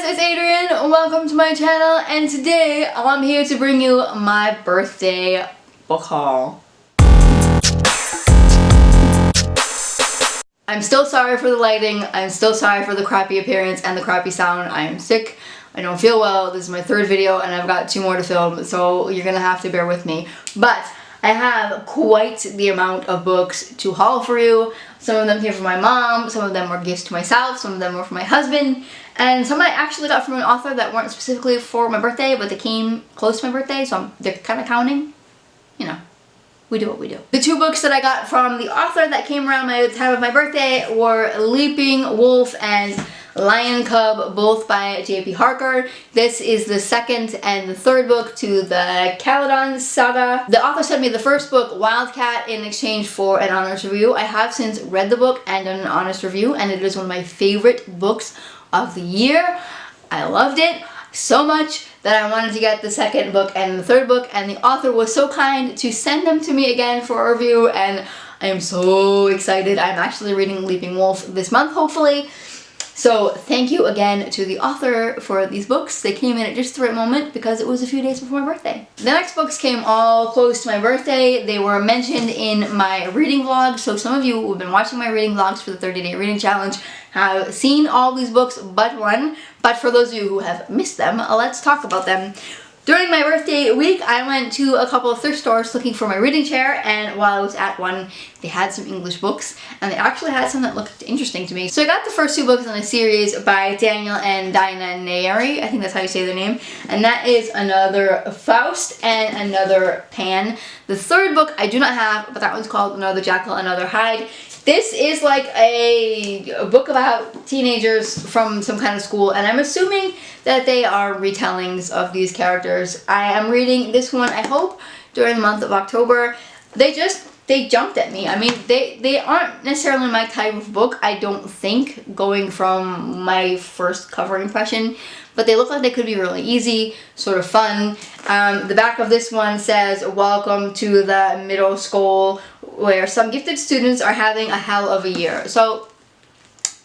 it's Adrian. Welcome to my channel, and today I'm here to bring you my birthday book haul. I'm still sorry for the lighting, I'm still sorry for the crappy appearance and the crappy sound. I am sick, I don't feel well, this is my third video and I've got 2 more to film, so you're gonna have to bear with me. But I have quite the amount of books to haul for you. Some of them came from my mom, some of them were gifts to myself, some of them were from my husband, and some I actually got from an author that weren't specifically for my birthday, but they came close to my birthday, so they're kind of counting. You know, we do what we do. The 2 books that I got from the author that came around the time of my birthday were Leaping Wolf and Lion Cub, both by J.P. Harker. This is the second and the third book to the Caledon saga. The author sent me the first book, Wildcat, in exchange for an honest review. I have since read the book and done an honest review, and it is one of my favorite books of the year. I loved it so much that I wanted to get the second book and the third book, and the author was so kind to send them to me again for a review, and I am so excited. I'm actually reading Leaping Wolf this month, hopefully. So thank you again to the author for these books. They came in at just the right moment because it was a few days before my birthday. The next books came all close to my birthday. They were mentioned in my reading vlog, so some of you who have been watching my reading vlogs for the 30-day reading challenge have seen all these books but one. But for those of you who have missed them, let's talk about them. During my birthday week, I went to a couple of thrift stores looking for my reading chair, and while I was at one, they had some English books, and they actually had some that looked interesting to me. So I got the first 2 books in a series by Daniel and Dinah Nayeri, I think that's how you say their name, and that is Another Faust and Another Pan. The third book I do not have, but that one's called Another Jackal, Another Hyde. This is like a book about teenagers from some kind of school, and I'm assuming that they are retellings of these characters. I am reading this one, I hope, during the month of October. They jumped at me. I mean, they aren't necessarily my type of book, I don't think, going from my first cover impression, but they look like they could be really easy, sort of fun. The back of this one says, "Welcome to the middle school, where some gifted students are having a hell of a year." So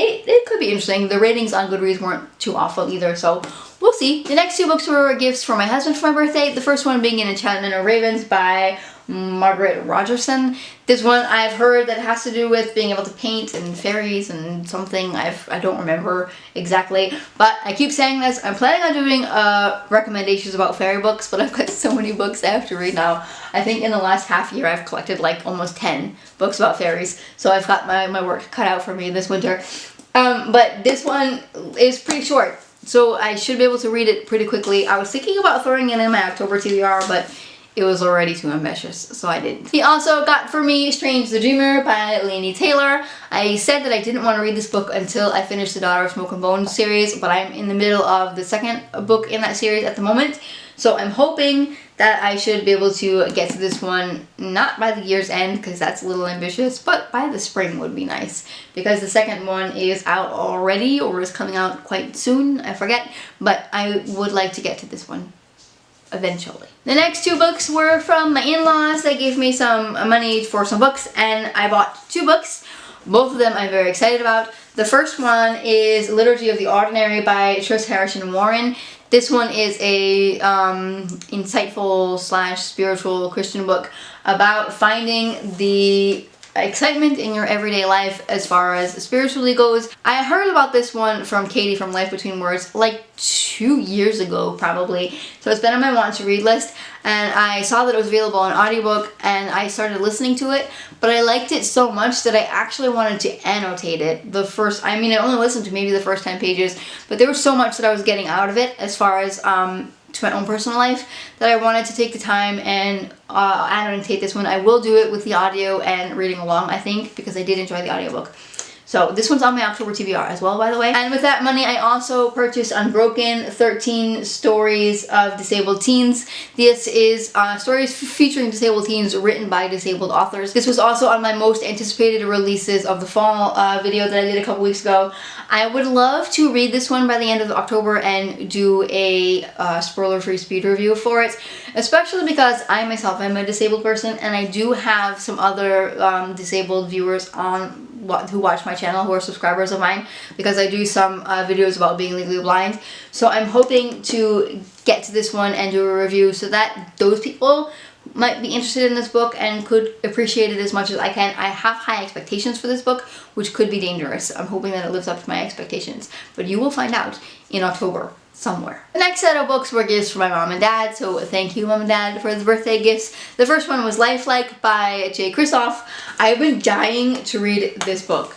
it could be interesting. The ratings on Goodreads weren't too awful either, so we'll see. The next 2 books were gifts for my husband for my birthday. The first one being An Enchantment of Ravens by Margaret Rogerson. This one I've heard that has to do with being able to paint and fairies and something. I don't remember exactly, but I keep saying this. I'm planning on doing recommendations about fairy books, but I've got so many books I have to read now. I think in the last half year I've collected like almost 10 books about fairies, so I've got my work cut out for me this winter. But this one is pretty short, so I should be able to read it pretty quickly. I was thinking about throwing it in my October TBR, but it was already too ambitious, so I didn't. He also got for me Strange the Dreamer by Laini Taylor. I said that I didn't want to read this book until I finished the Daughter of Smoke and Bone series, but I'm in the middle of the second book in that series at the moment, so I'm hoping that I should be able to get to this one, not by the year's end, because that's a little ambitious, but by the spring would be nice, because the second one is out already, or is coming out quite soon, I forget, but I would like to get to this one eventually. The next 2 books were from my in-laws. They gave me some money for some books, and I bought 2 books. Both of them I'm very excited about. The first one is Liturgy of the Ordinary by Tris Harrison Warren. This one is a insightful / spiritual Christian book about finding the excitement in your everyday life as far as spiritually goes. I heard about this one from Katie from Life Between Words like 2 years ago probably, so it's been on my want to read list, and I saw that it was available on audiobook and I started listening to it, but I liked it so much that I actually wanted to annotate it. I only listened to maybe the first 10 pages, but there was so much that I was getting out of it as far as to my own personal life that I wanted to take the time and annotate this one. I will do it with the audio and reading along, I think, because I did enjoy the audiobook. So this one's on my October TBR as well, by the way. And with that money, I also purchased Unbroken, 13 Stories of Disabled Teens. This is stories featuring disabled teens written by disabled authors. This was also on my most anticipated releases of the fall video that I did a couple weeks ago. I would love to read this one by the end of October and do a spoiler-free speed review for it, especially because I myself am a disabled person, and I do have some other disabled viewers on who watch my channel, who are subscribers of mine, because I do some videos about being legally blind. So I'm hoping to get to this one and do a review so that those people might be interested in this book and could appreciate it as much as I can. I have high expectations for this book, which could be dangerous. I'm hoping that it lives up to my expectations, but you will find out in October somewhere. The next set of books were gifts from my mom and dad, so thank you, Mom and Dad, for the birthday gifts. The first one was Lifelike by J. Kristoff. I've been dying to read this book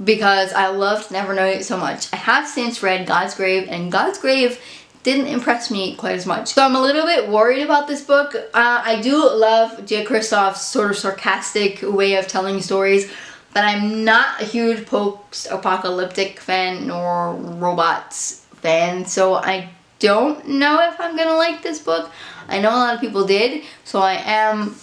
because I loved Never Know so much. I have since read God's Grave, and God's Grave didn't impress me quite as much. So I'm a little bit worried about this book. I do love J. Kristoff's sort of sarcastic way of telling stories, but I'm not a huge post-apocalyptic fan nor robots fan, so I don't know if I'm gonna like this book. I know a lot of people did, so I am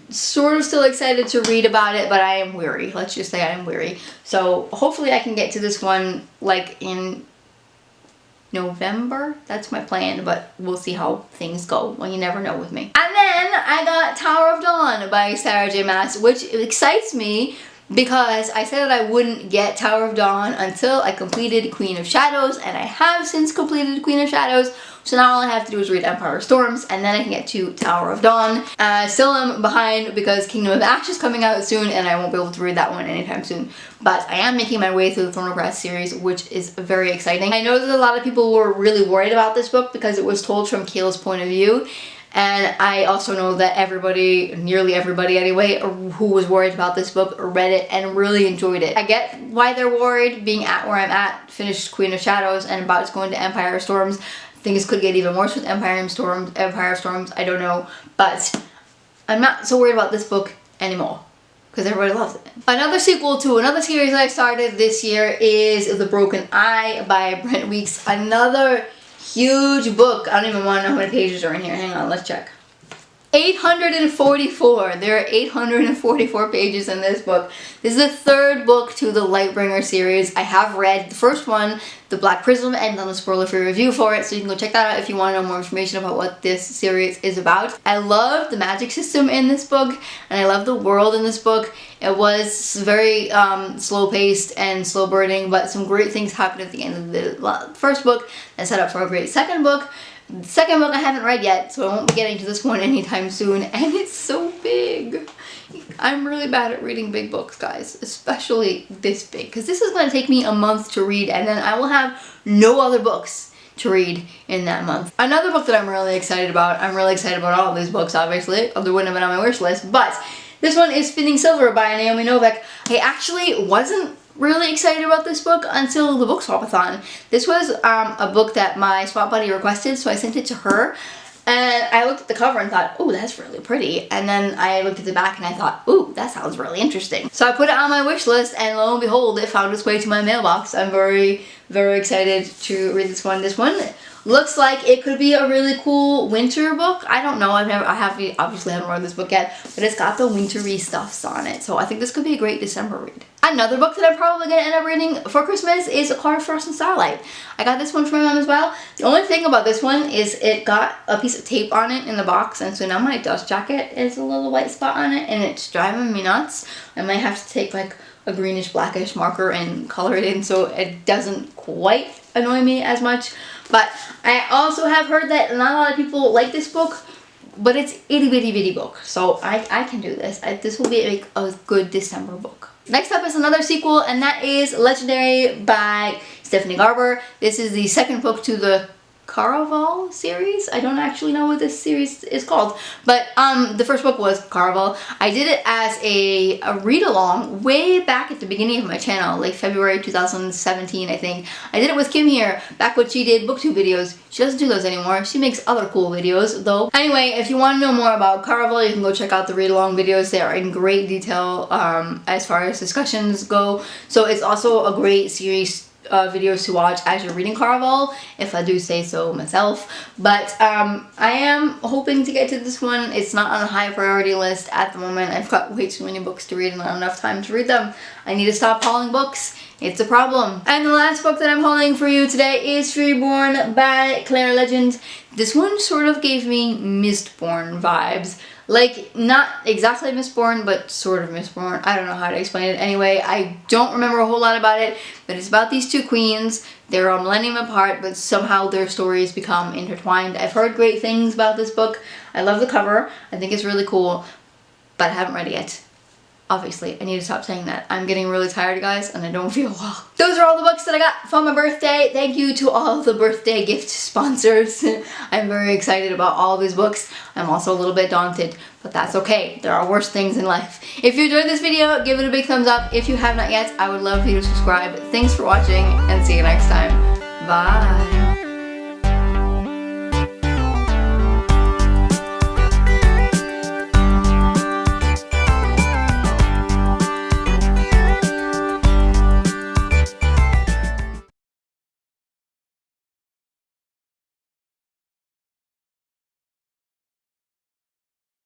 sort of still excited to read about it, but I am weary. Let's just say I am weary. So hopefully I can get to this one like in November. That's my plan, but we'll see how things go. Well, you never know with me. And then I got Tower of Dawn by Sarah J. Maas, which excites me because I said that I wouldn't get Tower of Dawn until I completed Queen of Shadows, and I have since completed Queen of Shadows. So now all I have to do is read Empire of Storms, and then I can get to Tower of Dawn. Still am behind because Kingdom of Ash is coming out soon, and I won't be able to read that one anytime soon. But I am making my way through the Throne of Grass series, which is very exciting. I know that a lot of people were really worried about this book because it was told from Kale's point of view. And I also know that everybody, nearly everybody anyway, who was worried about this book read it and really enjoyed it. I get why they're worried, being at where I'm at, finished Queen of Shadows and about to go into Empire of Storms. Things could get even worse with Empire of Storms, I don't know. But I'm not so worried about this book anymore because everybody loves it. Another sequel to another series I started this year is The Broken Eye by Brent Weeks. Another huge book. I don't even want to know how many pages are in here. Hang on, let's check. 844. There are 844 pages in this book. This is the third book to the Lightbringer series. I have read the first one, The Black Prism, and done a spoiler-free review for it, so you can go check that out if you want to know more information about what this series is about. I love the magic system in this book, and I love the world in this book. It was very slow-paced and slow-burning, but some great things happened at the end of the first book that set up for a great second book. The second book I haven't read yet, so I won't be getting to this one anytime soon, and it's so big. I'm really bad at reading big books, guys, especially this big, because this is going to take me a month to read, and then I will have no other books to read in that month. Another book that I'm really excited about all of these books, obviously, or they wouldn't have been on my wish list, but this one is Spinning Silver by Naomi Novik. I actually wasn't really excited about this book until the book swap-a-thon. This was a book that my swap buddy requested, so I sent it to her, and I looked at the cover and thought, oh, that's really pretty, and then I looked at the back and I thought, ooh, that sounds really interesting. So I put it on my wish list, and lo and behold, it found its way to my mailbox. I'm very, very excited to read this one. This one looks like it could be a really cool winter book. I don't know, I obviously haven't read this book yet, but it's got the wintry stuffs on it, so I think this could be a great December read. Another book that I'm probably going to end up reading for Christmas is A Card of Frost and Starlight. I got this one from my mom as well. The only thing about this one is it got a piece of tape on it in the box, and so now my dust jacket is a little white spot on it, and it's driving me nuts. I might have to take like a greenish blackish marker and color it in so it doesn't quite annoy me as much. But I also have heard that not a lot of people like this book, but it's itty bitty bitty book, so I can do this. This will be like a good December book. Next up is another sequel, and that is Legendary by Stephanie Garber. This is the second book to the Caraval series. I don't actually know what this series is called, but the first book was Caraval. I did it as a read-along way back at the beginning of my channel, like February 2017, I think. I did it with Kim here, back when she did booktube videos. She doesn't do those anymore. She makes other cool videos, though. Anyway, if you want to know more about Caraval, you can go check out the read-along videos. They are in great detail as far as discussions go. So it's also a great series videos to watch as you're reading Caraval, if I do say so myself. But I am hoping to get to this one. It's not on a high priority list at the moment. I've got way too many books to read and not enough time to read them. I need to stop hauling books. It's a problem. And the last book that I'm hauling for you today is Freeborn by Claire Legend. This one sort of gave me Mistborn vibes. like not exactly Mistborn, but sort of Mistborn. I don't know how to explain it. Anyway, I don't remember a whole lot about it, but it's about these two queens. They're a millennium apart, but somehow their stories become intertwined. I've heard great things about this book. I love the cover. I think it's really cool, but I haven't read it yet. Obviously, I need to stop saying that. I'm getting really tired, guys, and I don't feel well. Those are all the books that I got for my birthday. Thank you to all the birthday gift sponsors. I'm very excited about all these books. I'm also a little bit daunted, but that's okay. There are worse things in life. If you enjoyed this video, give it a big thumbs up. If you have not yet, I would love for you to subscribe. Thanks for watching, and see you next time. Bye.